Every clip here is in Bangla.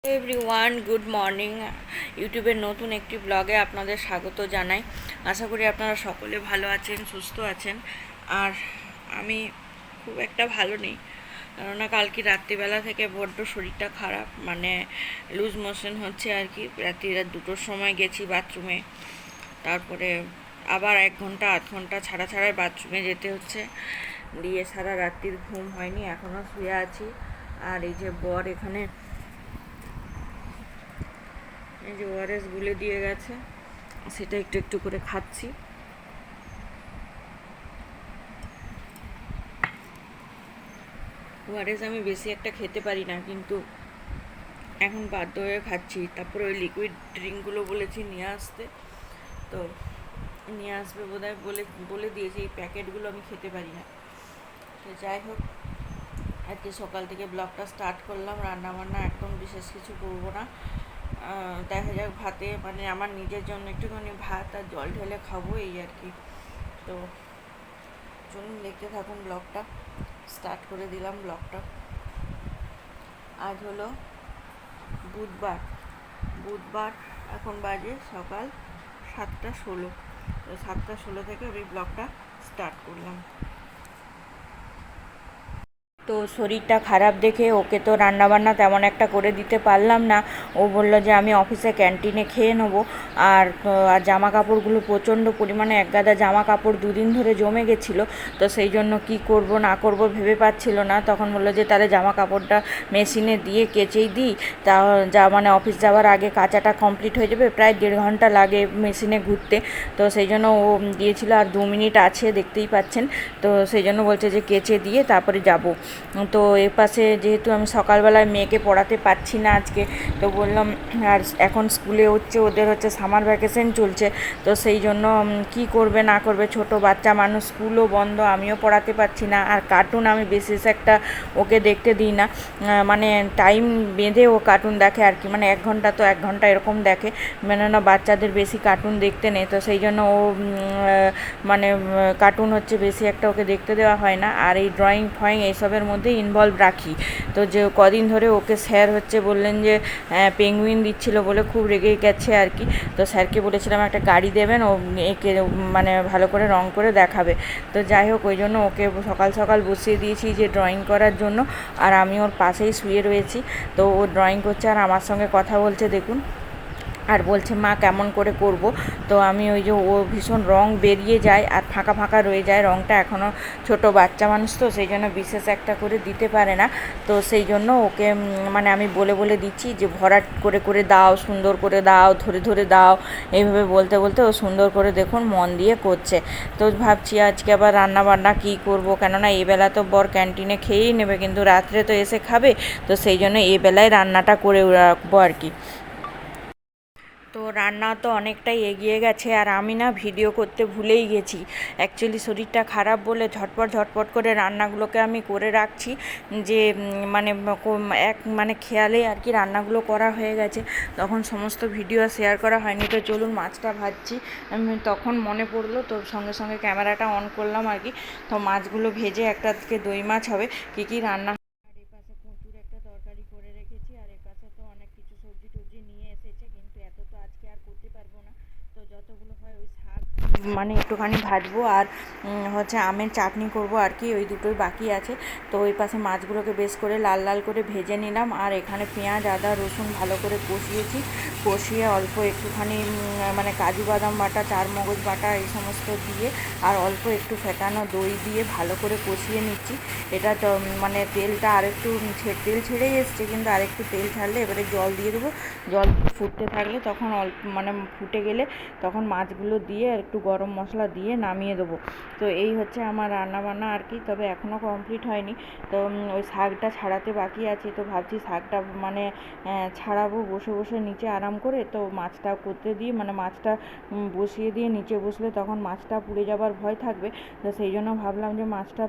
Everyone, good morning. ইউটিউবের নতুন একটি ব্লগে আপনাদের স্বাগত জানাই। আশা করি আপনারা সকলে ভালো আছেন, সুস্থ আছেন। আর আমি খুব একটা ভালো নেই, কেননা কালকে রাত্রিবেলা থেকে বড্ড শরীরটা খারাপ, মানে লুজ মোশন হচ্ছে আর কি। রাত্রিরা 2টোর সময় গেছি বাথরুমে, তারপরে আবার 1 ঘন্টা 8 ঘন্টা ছাড়া ছাড়াই বাথরুমে যেতে হচ্ছে। দিয়ে সারা রাত্রির ঘুম হয়নি, এখনও শুয়ে আছি। আর এই যে বর এখানে এই যে ওআরএস গুলে দিয়ে গেছে, সেটা একটু একটু করে খাচ্ছি। ওআরএস আমি বেশি একটা খেতে পারি না, কিন্তু এখন বাধ্য হয়ে খাচ্ছি। তারপরে ওই লিকুইড ড্রিঙ্কগুলো বলেছি নিয়ে আসতে, তো নিয়ে আসবে বোধহয়, বলে দিয়েছি। এই প্যাকেটগুলো আমি খেতে পারি না। তো যাই হোক, আজকে সকাল থেকে ব্লগটা স্টার্ট করলাম। রান্নাবান্না একদম বিশেষ কিছু করবো না, দেখা যাক। ভাতে মানে আমার নিজের জন্য একটুখানি ভাত আর জল ঢেলে খাবো, এই আর কি। তো চলুন দেখতে থাকুন ব্লগটা। স্টার্ট করে দিলাম ব্লগটা। আজ হলো বুধবার। এখন বাজে সকাল 7টা 16। তো 7টা 16 থেকে আমি ব্লগটা স্টার্ট করলাম। তো শরীরটা খারাপ দেখে ওকে তো রান্নাবান্না তেমন একটা করে দিতে পারলাম না। ও বলল যে আমি অফিসে ক্যান্টিনে খেয়ে নেবো। আর জামা কাপড়গুলো প্রচণ্ড পরিমাণে, একগাদা জামা কাপড় 2 দিন ধরে জমে গেছিলো। তো সেই জন্য কি করব না করব ভেবে পাচ্ছিল না। তখন বললো যে তাহলে জামা কাপড়টা মেশিনে দিয়ে কেচেই দিই, তা মানে অফিস যাওয়ার আগে কাচাটা কমপ্লিট হয়ে যাবে। প্রায় 1.5 ঘন্টা লাগে মেশিনে ঘুরতে। তো সেই জন্য ও দিয়েছিল, আর 2 মিনিট আছে, দেখতেই পাচ্ছেন। তো সেই জন্য বলছে যে কেচে দিয়ে তারপরে যাব। তো এর পাশে যেহেতু আমি সকালবেলায় মেয়েকে পড়াতে পারছি না আজকে, তো বললাম, আর এখন স্কুলে ওদের হচ্ছে সামার ভ্যাকেশন চলছে। তো সেই জন্য কি করবে না করবে, ছোট বাচ্চা মানুষ, স্কুলও বন্ধ, আমিও পড়াতে পারছি না। আর কার্টুন আমি বিশেষ একটা ওকে দেখতে দিই না, মানে টাইম বেঁধে ও কার্টুন দেখে আর কি। মানে 1 ঘন্টা তো 1 ঘন্টা এরকম দেখে, মানে না বাচ্চাদের বেশি কার্টুন দেখতে নেই। তো সেই জন্য ও মানে কার্টুন হচ্ছে বেশি একটা ওকে দেখতে দেওয়া হয় না। আর এই ড্রয়িং ফয়িং এইসবের মধ্যে ইনভলভ রাখি। তো যে কদিন ধরে ওকে স্যার হচ্ছে বললেন যে পেঙ্গুইন দিচ্ছিল বলে খুব রেগে গেছে আর কি। তো স্যারকে বলেছিলাম একটা গাড়ি দেবেন, ও একে মানে ভালো করে রং করে দেখাবে। তো যাই হোক, ওই জন্য ওকে সকাল সকাল বসিয়ে দিয়েছি যে ড্রয়িং করার জন্য। আর আমি ওর পাশেই শুয়ে রয়েছি। তো ও ড্রয়িং করছে আর আমার সঙ্গে কথা বলছে, দেখুন। আর বলছে মা কেমন করে করব। তো আমি ওই যে ও ভীষণ রং বেরিয়ে যায় আর ফাঁকা ফাঁকা রয়ে যায় রংটা, এখনও ছোট বাচ্চা মানুষ, তো সেই জন্য বিশেষ একটা করে দিতে পারে না। তো সেই জন্য ওকে মানে আমি বলে বলে দিচ্ছি যে ভরাট করে করে দাও, সুন্দর করে দাও, ধরে ধরে দাও। এইভাবে বলতে বলতে ও সুন্দর করে দেখুন মন দিয়ে করছে। তো ভাবছি আজকে আবার রান্না বান্না কী করব, কেননা এই বেলা তো বর ক্যান্টিনে খেয়েই নেবে, কিন্তু রাত্রে তো এসে খাবে। তো সেই জন্য এই বেলায় রান্নাটা করে রাখবো আর কি। তো রান্না তো অনেকটাই এগিয়ে গেছে, আর আমি না ভিডিও করতে ভুলেই গেছি। অ্যাকচুয়ালি শরীরটা খারাপ বলে ঝটপট ঝটপট করে রান্নাগুলোকে আমি করে রাখছি, যে মানে মানে খেয়ালে আর কি রান্নাগুলো করা হয়ে গেছে। তখন সমস্ত ভিডিও শেয়ার করা হয়নি। তো চলুন, মাছটা ভাজছি আমি, তখন মনে পড়লো, তো সঙ্গে সঙ্গে ক্যামেরাটা অন করলাম আর কি। তো মাছগুলো ভেজে একটা আজকে দই মাছ হবে। কী কী রান্না, আর এই পাশে কচুর একটা তরকারি করে রেখেছি, আর এই পাশে তো অনেক কিছু সবজি টবজি নিয়ে এসেছে, কিন্তু এত তো আজকে আর করতে পারবো না। তো যতগুলো হয় ওই শাক মানে একটুখানি ভাজবো, আর হচ্ছে আমের চাটনি করব আর কি, ওই দুটোই বাকি আছে। তো ওই পাশে মাছগুলোকে বেশ করে লাল লাল করে ভেজে নিলাম, আর এখানে পেঁয়াজ আদা রসুন ভালো করে কষিয়েছি। কষিয়ে অল্প একটুখানি মানে কাজু বাদাম বাটা, চারমগজ বাটা এই সমস্ত দিয়ে, আর অল্প একটু ফেটানো দই দিয়ে ভালো করে কষিয়ে নিচ্ছি। এটা তো মানে তেলটা আরেকটু তেল ছেড়েই এসছে, কিন্তু আরেকটু তেল ছাড়লে এবারে জল দিয়ে দেবো। জল ফুটতে থাকলে তখন অল্প মানে ফুটে গেলে তখন মাছগুলো দিয়ে আর একটু গরম মশলা দিয়ে নামিয়ে দেবো। তো এই হচ্ছে আমার রান্নাবান্না আর কি। তবে এখনও কমপ্লিট হয়নি। তো ওই শাকটা ছাড়াতে বাকি আছে। তো ভাবছি শাকটা মানে ছাড়াবো বসে বসে নিচে আরাম করে। তো মাছটা করতে দিয়ে মানে মাছটা বসিয়ে দিয়ে নিচে বসলে তখন মাছটা পুড়ে যাবার ভয় থাকবে। তো সেই জন্য ভাবলাম যে মাছটা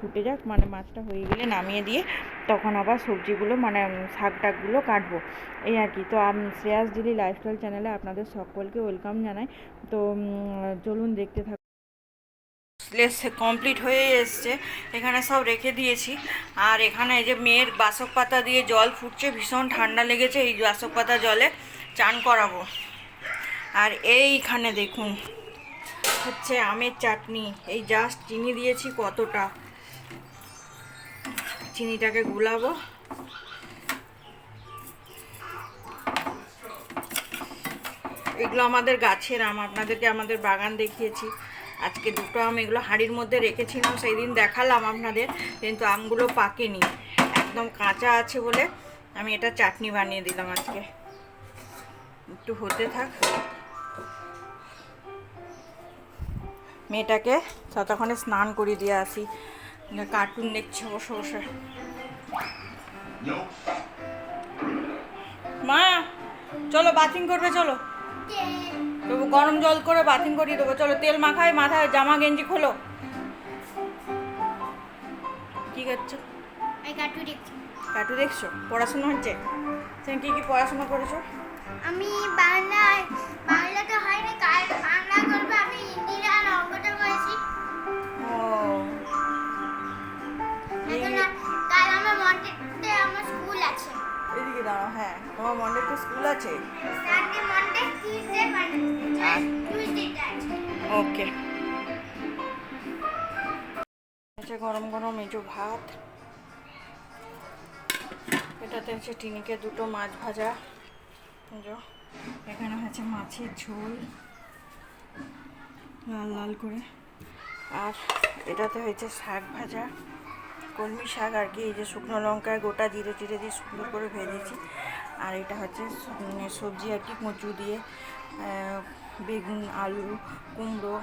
ফুটে যাক, মানে মাছটা হয়ে গেলে নামিয়ে দিয়ে তখন আবার সবজিগুলো মানে শাক টাকগুলো কাটবো, এই আর কি। তো শ্রেয়াস ডেইলি লাইফস্টাইল চ্যানেলে আপনাদের সকলকে ওয়েলকাম জানাই। তো চলুন দেখতে থাকুন। লেস কমপ্লিট হয়ে এসছে, এখানে সব রেখে দিয়েছি। আর এখানে এই যে মেয়ের বাসক পাতা দিয়ে জল ফুটছে, ভীষণ ঠান্ডা লেগেছে, এই বাসক পাতা জলে চান করাবো। আর এইখানে দেখুন হচ্ছে আমের চাটনি, এই জাস্ট চিনি দিয়েছি কতটা, চিনিটাকে গুলাবো। এগুলো আমাদের গাছের আম, আপনাদেরকে আমাদের বাগান দেখিয়েছি। আজকে দুটো আম এগুলো হাঁড়ির মধ্যে রেখেছিলাম, সেই দিন দেখালাম আপনাদের, কিন্তু আমগুলো পাকেনি, একদম কাঁচা আছে বলে আমি এটা চাটনি বানিয়ে দিলাম আজকে। একটু হতে থাক, মেয়েটাকে ততক্ষণে স্নান করিয়ে দিয়ে আসি, কার্টুন দেখছে বসে বসে। মা চলো বাথিং করবে, চলো তবু গরম জল করে বাথিং করিয়ে দেবো, চলো তেল মাখায় মাথায়, জামা গেঞ্জি খোলো। কি করছো? কার্টু দেখছো? পড়াশোনা হচ্ছে? তুমি কি কি পড়াশোনা করেছো? আমি বাংলাটা হয় না, বাংলা করবো, আমি হিন্দি আর অঙ্কটা করেছি। ও কাল আমার মন্ডেতে আমার স্কুল আছে। এদিকে দাঁড়াও, হ্যাঁ তোমার মন্ডেতে স্কুল আছে। সানডে, মন্ডে, টিউসডে, টুইসডে আছে। ওকে। আচ্ছা, গরম গরম এই যে ভাত, এটাতে হচ্ছে টিনিকে দুটো মাছ ভাজা, এখানে হচ্ছে মাছের ঝোল লাল লাল করে, আর এটাতে হয়েছে শাক ভাজা, কলমি শাক আর কি, এই যে শুকনো লঙ্কায় গোটা জিরে টিরে দিয়ে সুন্দর করে ভেজেছি। আর এটা হচ্ছে সবজি আর কি, কচু দিয়ে, বেগুন, আলু, কুমড়ো,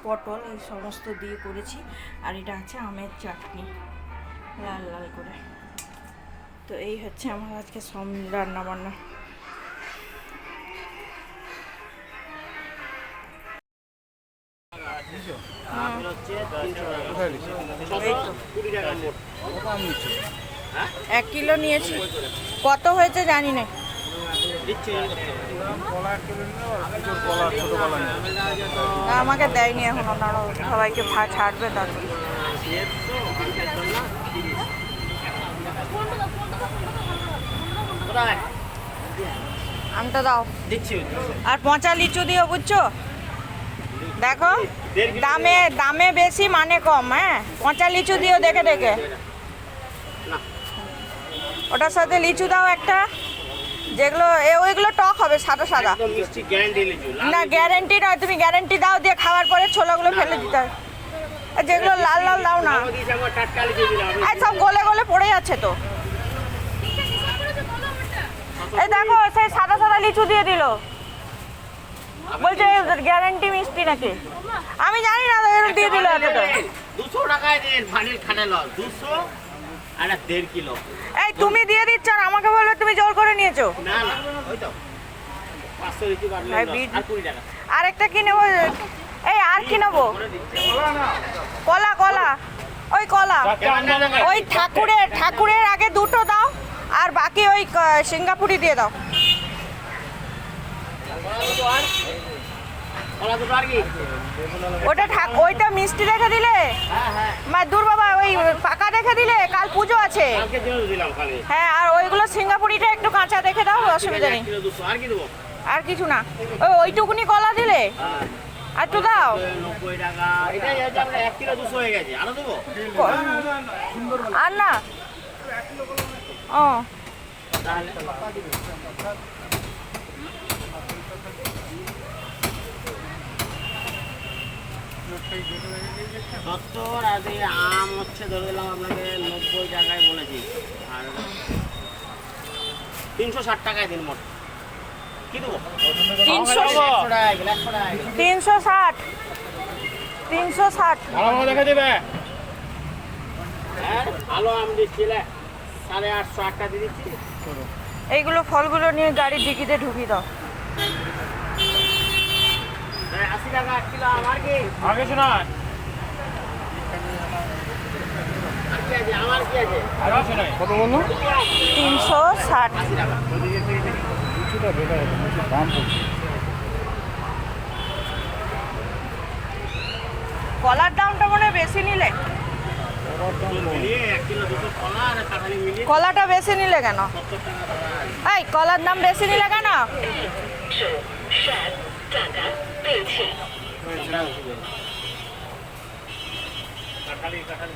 পটল, এই সমস্ত দিয়ে করেছি। আর এটা হচ্ছে আমের চাটনি লাল লাল করে। তো এই হচ্ছে আমার আজকে সব রান্না বান্না। এক কিলো নিয়েছি, কত হয়েছে জানি না। আমাকে দেয়নি এখন, ওনারা সবাইকে ছাড়বে তাদের। আমটা দাও আর পচা লিচু দিও, বুঝছো? দেখো দামে বেশি মানে কম, হ্যাঁ পচা লিচু দিও দেখে দেখে। ওটার সাথে লিচু দাও একটা, যেগুলো ওইগুলো টক হবে, সাদা সাদা। না গ্যারেন্টি নয়, তুমি গ্যারেন্টি দাও, দিয়ে খাওয়ার পরে ছোলাগুলো ফেলে দিতে হবে। যেগুলো লাল লাল দাও না, আর সব গলে গলে পড়ে যাচ্ছে তো। এই দেখো সেই সাদা সাদা লিচু দিয়ে দিল, বলছে গ্যারেন্টি মিষ্টি নাকি, আমি জানি না, দিয়ে দিল এতটা। 200 টাকায় দেন ভানির খানে লস 200 আর 1.5 কিলো। এই তুমি দিয়ে দিচ্ছ আর আমাকে বলবে তুমি জোর করে নিয়েছো। না না ওই তো 500 রিচি কাটলে আর 20 টাকা। আরেকটা কি নেবো? এই আর কি নেবো? কলা, কলা, ওই কলা, ওই ঠাকুরের আগে দুটো দাও, আর বাকি ওই সিঙ্গাপুরি দিয়ে দাও। ওইটা মিষ্টি রেখে দিলে, দূর বাবা, ওই পাকা রেখে দিলে, কাল পুজো আছে। হ্যাঁ, আর ওইগুলো সিঙ্গাপুরিটা একটু কাঁচা রেখে দাও, অসুবিধা নেই। আর কিছু না, ওইটুকুনি কলা দিলে আর একটু দাও। আর না, ও সত্তর আর আম হচ্ছে ধরে দিলাম আপনাকে 90 টাকায় বলেছি, আর 360 টাকায় দিন মোট। কি দেবো? 360 দেখা দেবে। হ্যাঁ ভালো আম দিচ্ছিলে 850 8টা দিয়ে দিচ্ছি। এইগুলো ফলগুলো নিয়ে গাড়ির ডিকিতে ঢুকিয়ে দাও। 80 টাকা 1 কিলো আমার কি আগে শোনা আমার কি আছে কত বললো? 360 টাকা। কিছুটা বেকার দাম পড়ছে। কলার দামটা মনে হয় বেশি নিলে, মিলিয়ে 1 কিলো 200 কলা আর কাঁঠালি মিলিয়ে কলাটা বেশি নিলে কেন? 70 টাকা দাদা। এই কলার দাম বেশি নিলে কেন? কাঁঠালি কাঁঠালি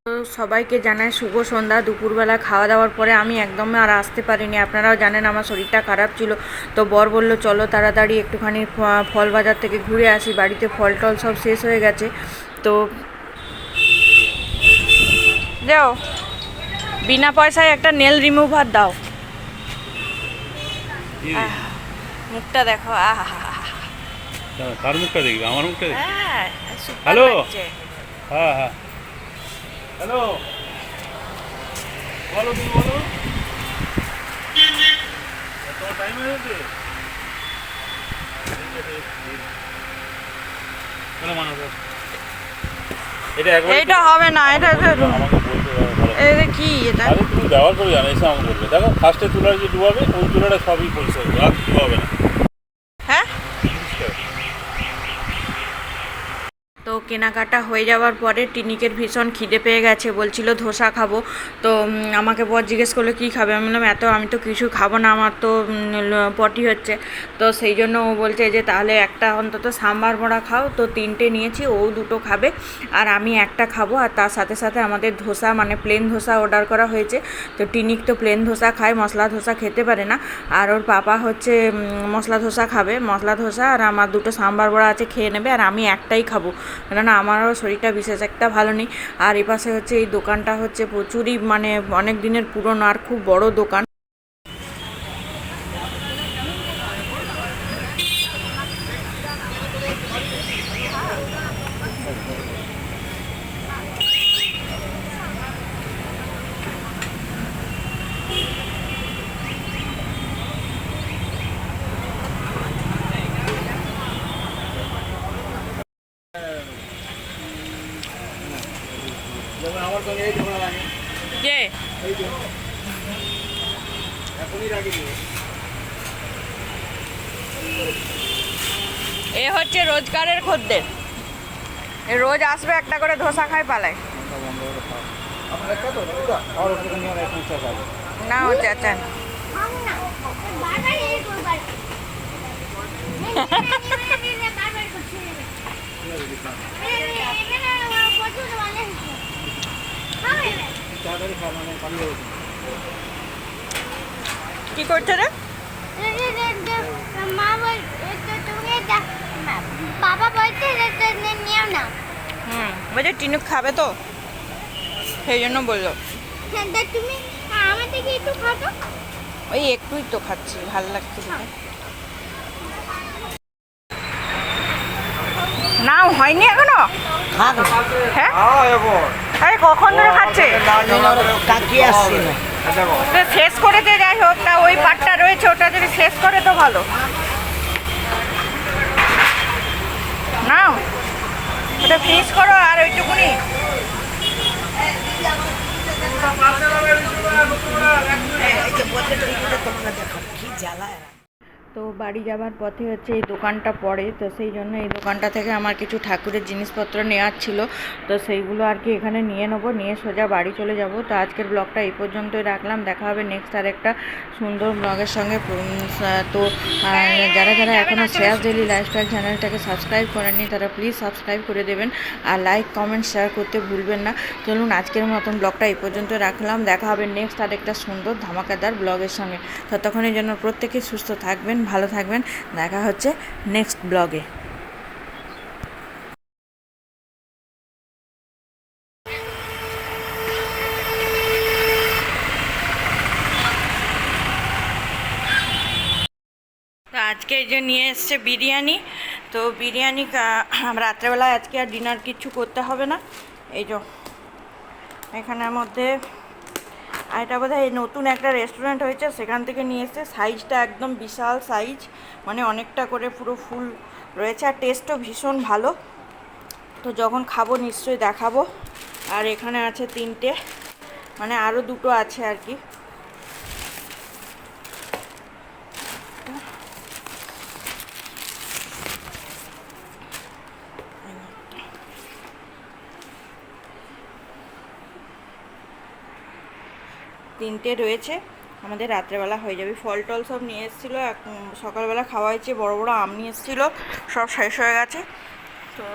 তো সবাইকে জানাই শুভ সন্ধ্যা। দুপুরবেলা খাওয়া দাওয়ার পরে আমি একদম আর আসতে পারিনি, আপনারাও জানেন আমার শরীরটা খারাপ ছিল। তো বর বললো চলো তাড়াতাড়ি একটুখানি ফল বাজার থেকে ঘুরে আসি, বাড়িতে ফল টল সব শেষ হয়ে গেছে। তো যাও বিনা পয়সায় একটা নেল রিমুভার দাও। মুখটা দেখো, আহা, কার মুখটা দেখবে? আমার মুখটা দেখবে? হ্যাঁ সুপার হ্যালো। লাগছে। হ্যাঁ হ্যাঁ, হ্যালো, বলো তুমি বলো। তোমার টাইম হয়ে গেছে? চলো মানো স্যার, এটা একবার এইটা হবে না, এটা আমাকে বলতে ভালো। এটা কি এটা? আরে তুমি ব্যবহার করে জানো, এসে আমাকে বলবে। দেখো ফার্স্টে তুলার যে ডুবাবে ওই তুলাটা সবই পরিষ্কার হবে, আর কিছু হবে না। হ্যাঁ তো কেনাকাটা হয়ে যাওয়ার পরে টিনিকের ভীষণ খিদে পেয়ে গেছে, বলছিল ধোসা খাবো। তো আমাকে বর জিজ্ঞেস করলো কী খাবে, আমি বললাম আমি তো কিছু খাবো না, আমার তো পটি হচ্ছে। তো সেই জন্য ও বলছে যে তাহলে একটা অন্তত সাম্বার বড়া খাও। তো 3টে নিয়েছি, ও 2টো খাবে আর আমি একটা খাবো। আর তার সাথে সাথে আমাদের ধোসা মানে প্লেন ধোসা অর্ডার করা হয়েছে। তো টিনিক তো প্লেন ধোসা খায়, মশলা ধোসা খেতে পারে না। আর ওর পাপা হচ্ছে মশলা ধোসা খাবে, মশলা ধোসা। আর আমার 2টো সাম্বার বড়া আছে, খেয়ে নেবে। আর আমি একটাই খাবো, কেননা আমারও শরীরটা বিশেষ একটা ভালো নেই। আর এপাশে হচ্ছে এই দোকানটা হচ্ছে প্রচুরই মানে অনেক দিনের পুরনো আর খুব বড় দোকান। আমার সঙ্গে এই ঝগড়া লাগে, যে এই যে এখনই রাখি দিও। এ হচ্ছে রোজগারের খদ্দের, এ রোজ আসবে একটা করে ধোসা খায় পালায়। আপনার একটা তো পুরো আর ওখানে নিয়ে অনেক পঞ্চাশ আছে। না ও চাচান খাবো না বারবার এই করবার বারবার করছি প্রচুর মানে খাবে তাড়াতাড়ি খাওয়া মানে পানি দেবো। কি করছে রে? মা বল তুমি বাবা বলছে নিও না। বলছে টিনুক খাবে তো, সেই জন্য বললো। তুমি আমার থেকে একটু খাটো। ওই একটুই তো খাচ্ছি, ভালো লাগছে দেখে। না হয়নি এখনো, হ্যাঁ আরে কখন ধরে খাচ্ছে? তো শেষ করে দে, যাই হোক। তা ওই পাটটা রয়েছে, ওটা যদি শেষ করে তো ভালো। নাও ওটা ফিনিশ করো আর ওইটুকুনি। তো বাড়ি যাবার পথে হচ্ছে এই দোকানটা পড়ে, তো সেই জন্য এই দোকানটা থেকে আমার কিছু ঠাকুরের জিনিসপত্র নেওয়ার ছিল। তো সেইগুলো আর কি এখানে নিয়ে নেবো, নিয়ে সোজা বাড়ি চলে যাব। তো আজকের ব্লগটা এই পর্যন্তই রাখলাম, দেখা হবে নেক্সট আর একটা সুন্দর ব্লগের সঙ্গে। তো যারা যারা এখনও শ্রেয়াস ডেইলি লাইফস্টাইল চ্যানেলটাকে সাবস্ক্রাইব করেননি তারা প্লিজ সাবস্ক্রাইব করে দেবেন, আর লাইক কমেন্ট শেয়ার করতে ভুলবেন না। চলুন আজকের মতন ব্লগটা এই পর্যন্ত রাখলাম, দেখা হবে নেক্সট আর একটা সুন্দর ধামাকাদার ব্লগের সঙ্গে। ততক্ষণের জন্য প্রত্যেকে সুস্থ থাকবেন, ভালো থাকবেন, দেখা হচ্ছে নেক্সট ব্লগে। তো আজকে এই যে নিয়ে এসছে বিরিয়ানি। তো বিরিয়ানি রাত্রেবেলা আজকে আর ডিনার কিছু করতে হবে না। এই যে এখানের মধ্যে, আর এটা বোধহয় নতুন একটা রেস্টুরেন্ট হয়েছে সেখান থেকে নিয়ে এসছে। সাইজটা একদম বিশাল সাইজ, মানে অনেকটা করে পুরো ফুল রয়েছে, আর টেস্টও ভীষণ ভালো। তো যখন খাবো নিশ্চয়ই দেখাবো। আর এখানে আছে 3টে, মানে আরও 2টো আছে আর কি। তিনটে রয়েছে, আমাদের রাত্রেবেলা হয়ে যাবে। ফল টল সব নিয়ে এসেছিলো, সকালবেলা খাওয়া হয়েছে। বড় বড় আম নিয়ে এসেছিলো, সব শেষ হয়ে গেছে। তো